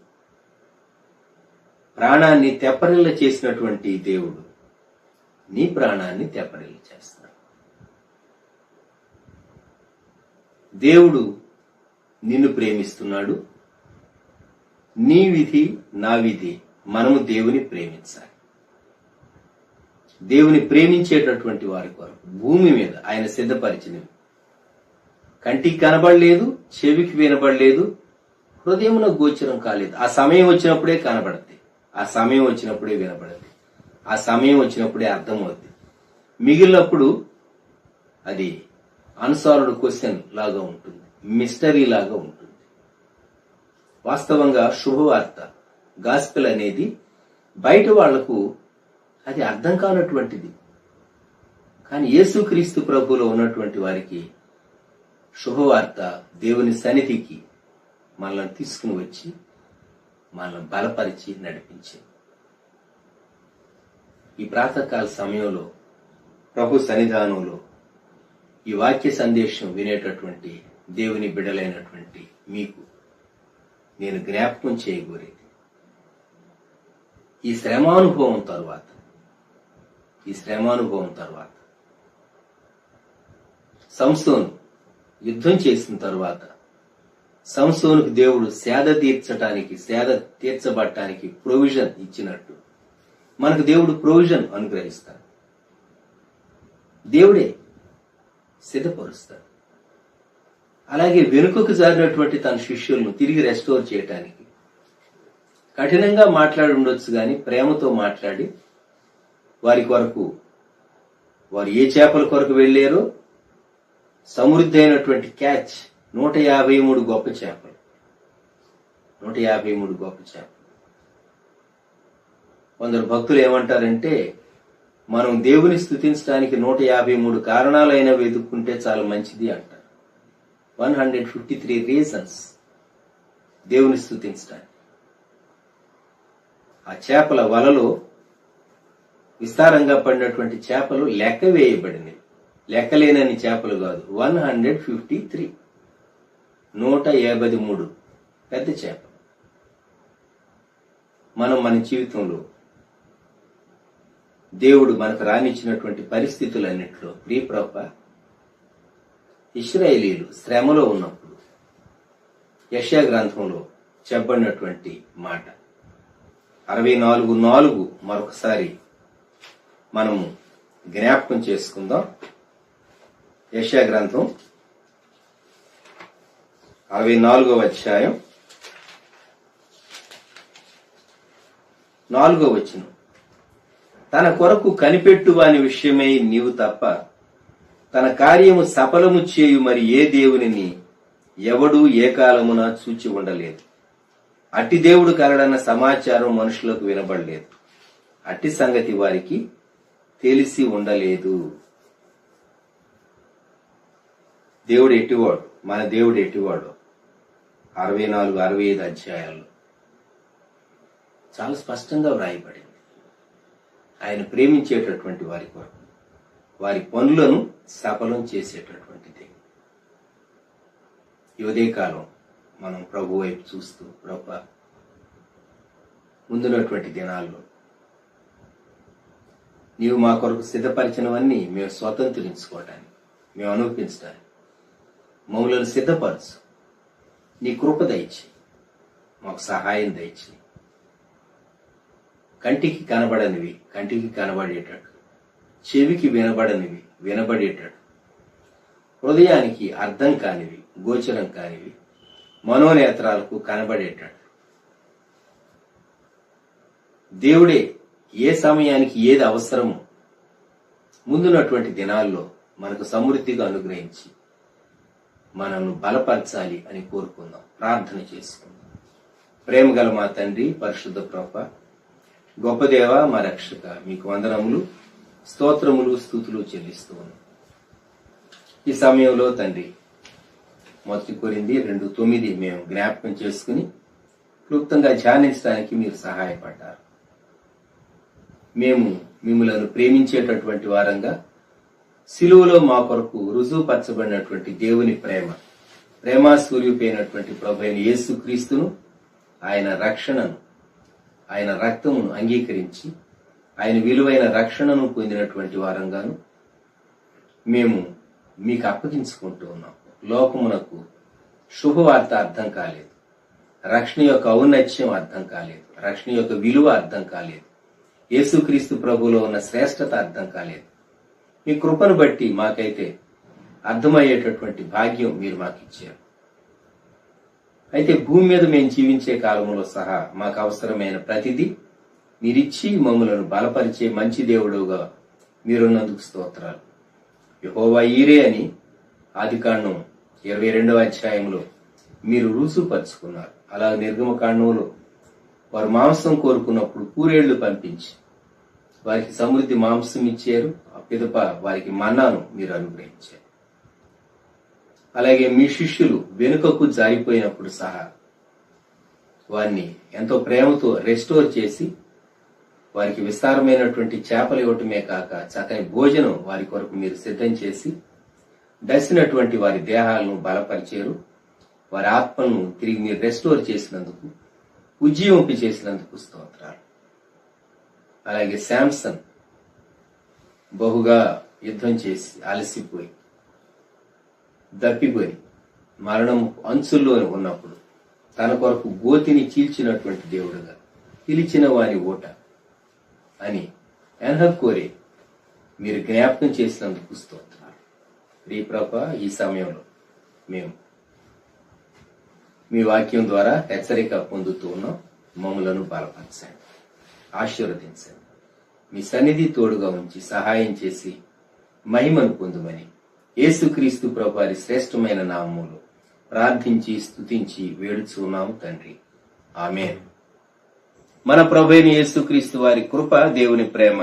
ప్రాణాన్ని తెప్పరిల్ల చేసినటువంటి దేవుడు నీ ప్రాణాన్ని తెప్పరిల్ల చేస్తాడు. దేవుడు నిన్ను ప్రేమిస్తున్నాడు. నీ విధి నా విధి, మనము దేవుని ప్రేమించాలి. దేవుని ప్రేమించేటటువంటి వారి కొరకు భూమి మీద ఆయన సిద్ధపరిచినవి కంటికి కనబడలేదు, చెవికి వినబడలేదు, హృదయమున గోచరం కాలేదు. ఆ సమయం వచ్చినప్పుడే కనబడద్ది, ఆ సమయం వచ్చినప్పుడే వినబడద్ది, ఆ సమయం వచ్చినప్పుడే అర్థమవుద్ది. మిగిలినప్పుడు అది అన్సాల్వ్డ్ క్వశ్చన్ లాగా ఉంటుంది, మిస్టరీ లాగా ఉంటుంది. వాస్తవంగా శుభవార్త గాస్పెల్ అనేది బయట వాళ్లకు అది అర్థం కానటువంటిది. కానీ యేసుక్రీస్తు ప్రభువులో ఉన్నటువంటి వారికి శుభవార్త దేవుని సన్నిధికి మనల్ని తీసుకుని వచ్చి మనల్ని బలపరిచి నడిపించింది. ఈ ప్రాతకాల సమయంలో ప్రభు సన్నిధానంలో ఈ వాక్య సందేశం వినేటటువంటి దేవుని బిడ్డలైనటువంటి మీకు నేను జ్ఞాపకం చేయగోరేది, ఈ శ్రమానుభవం తర్వాత సంసోను యుద్ధం చేసిన తర్వాత సంసోనుకు దేవుడు సేద తీర్చబడటానికి ప్రొవిజన్ ఇచ్చినట్టు మనకు దేవుడు ప్రొవిజన్ అనుగ్రహిస్తాడు. దేవుడే సిద్ధపరుస్తాడు. అలాగే వెనుకకు జారినటువంటి తన శిష్యులను తిరిగి రెస్టోర్ చేయటానికి కఠినంగా మాట్లాడి ఉండొచ్చు, కానీ ప్రేమతో మాట్లాడి వారి కొరకు, వారు ఏ చేపల కొరకు వెళ్ళారో సమృద్ధి అయినటువంటి క్యాచ్ 153 గొప్ప చేపలు. కొందరు భక్తులు ఏమంటారంటే, మనం దేవుని స్తుతించడానికి 153 కారణాలైన వెతుక్కుంటే చాలా మంచిది అంటారు. 153 రీజన్స్ దేవుని స్తుతించడానికి. ఆ చేపల వలలో విస్తారంగా పడినటువంటి చేపలు లెక్క వేయబడినవి, లెక్కలేనని చేపలు కాదు. 153 153 పెద్ద చేప. మనం మన జీవితంలో దేవుడు మనకు రానిచ్చినటువంటి పరిస్థితులన్నింటిలో ప్రియప్రభ, ఇశ్రాయేలీయులు శ్రమలో ఉన్నప్పుడు యెషయా గ్రంథంలో చెప్పబడినటువంటి మాట 64:4 మరొకసారి మనము జ్ఞాపకం చేసుకుందాం. యెషయా గ్రంథం 64వ అధ్యాయం 4వ వచనం. తన కొరకు కనిపెట్టు వాని విషయమై నీవు తప్ప తన కార్యము సఫలము చేయు మరి ఏ దేవునిని ఎవడూ ఏ కాలమున చూచి ఉండలేదు. అట్టి దేవుడు కలడన్న సమాచారం మనుషులకు వినబడలేదు, అట్టి సంగతి వారికి తెలిసి ఉండలేదు. దేవుడు ఎట్టివాడు, మన దేవుడు ఎట్టివాడు 64-65 అధ్యాయాల్లో చాలా స్పష్టంగా వ్రాయబడింది. ఆయన ప్రేమించేటటువంటి వారి కొరకు వారి పనులను సఫలం చేసేటటువంటిది. ఈ ఉదయకాలం మనం ప్రభు వైపు చూస్తూ, ప్రభు ముందున్నటువంటి దినాల్లో నీవు మా కొరకు సిద్ధపరిచినవన్నీ మేము స్వతంత్రించుకోవటానికి, మేము అనుభవించడానికి మమ్మల్ని సిద్ధపరచు. నీ కృప దయచి, మాకు సహాయం దయచి. కంటికి కనబడనివి కంటికి కనబడేటట్టు, చెవికి వినబడనివి వినబడేటట్టు, హృదయానికి అర్థం కానివి గోచరం కానివి మనోనేత్రాలకు కనబడేటట్టు దేవుడే ఏ సమయానికి ఏది అవసరమో ముందున్నటువంటి దినాల్లో మనకు సమృద్ధిగా అనుగ్రహించి మనల్ని బలపరచాలి అని కోరుకుందాం, ప్రార్థన చేసుకుందాం. ప్రేమగల మా తండ్రి, పరిశుద్ధ ప్రభువా, గొప్ప దేవ, మా రక్షక, మీకు వందనములు, స్తోత్రములు, స్తుతులు చెల్లిస్తూ ఉన్నాం. ఈ సమయంలో తండ్రి 1 కొరింథీ 2:9 మేము జ్ఞాపకం చేసుకుని క్లుప్తంగా ధ్యానించడానికి మీరు సహాయపడ్డారు. మేము మిమ్మలను ప్రేమించేటటువంటి వారంగా సిలువలో మా కొరకు రుజువుపరచబడినటువంటి దేవుని ప్రేమ సూర్యుపైనటువంటి ప్రభు అయిన యేసుక్రీస్తును, ఆయన రక్షణను, ఆయన రక్తమును అంగీకరించి ఆయన విలువైన రక్షణను పొందినటువంటి వారంగాను మేము మీకు అప్పగించుకుంటూ ఉన్నాం. లోకమునకు శుభవార్త అర్థం కాలేదు, రక్షణ యొక్క ఔన్నత్యం అర్థం కాలేదు, రక్షణ యొక్క విలువ అర్థం కాలేదు, యేసుక్రీస్తు ప్రభువులో ఉన్న శ్రేష్టత అర్థం కాలేదు. మీ కృపను బట్టి మాకైతే అర్థమయ్యేటటువంటి భాగ్యం మీరు మాకు ఇచ్చారు. అయితే భూమి మీద మేము జీవించే కాలంలో సహా మాకు అవసరమైన ప్రతిదీ మీరిచ్చి మమ్మలను బలపరిచే మంచి దేవుడుగా మీరున్నందుకు స్తోత్రాలు. యెహోవా ఈరే అని ఆదికాండం 22వ అధ్యాయంలో మీరు రుజువుపరుచుకున్నారు. అలా నిర్గమకాండంలో వారు మాంసం కోరుకున్నప్పుడు పూరేళ్లు పంపించి వారికి సమృద్ధి మాంసం ఇచ్చారు. ఆ పిదప వారికి మన్నాను మీరు అనుగ్రహించారు. అలాగే మీ శిష్యులు వెనుకకు జారిపోయినప్పుడు సహా వారిని ఎంతో ప్రేమతో రెస్టోర్ చేసి వారికి విస్తారమైనటువంటి చేపలు ఇవ్వటమే కాక చక్కని భోజనం వారి కొరకు మీరు సిద్ధం చేసి దసినటువంటి వారి దేహాలను బలపరిచారు. వారి ఆత్మలను తిరిగి మీరు రెస్టోర్ చేసినందుకు, ఉజ్జీవింపు చేసినందుకు స్తోత్రాలు. అలాగే శాంసన్ బహుగా యుద్ధం చేసి అలసిపోయి దప్పిపోయి మరణం అంచుల్లో ఉన్నప్పుడు తన కొరకు గోతిని చీల్చినటువంటి దేవుడుగా పిలిచిన వారి ఓట అని ఎన్హక్కోరే మీరు జ్ఞాపకం చేసినందుకు స్తోత్రాలు. ప్రియప్రభ, ఈ సమయంలో మేము మీ వాక్యం ద్వారా హెచ్చరిక పొందుతూ ఉన్నాం. మమ్మలను బలపరచండి, ఆశీర్వదించండి, మీ సన్నిధి తోడుగా ఉంచి సహాయం చేసి మహిమను పొందుమని యేసుక్రీస్తు ప్రభు వారి శ్రేష్టమైన నామములో ప్రార్థించి స్తుతించి వేడుచున్నాము తండ్రి, ఆమేన్. మన ప్రభు అయిన యేసుక్రీస్తు వారి కృప, దేవుని ప్రేమ,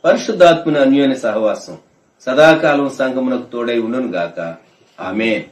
పరిశుద్ధాత్మని అన్యోన్య సహవాసం సదాకాలం సంగమునకు తోడై ఉండును గాక. ఆమేన్.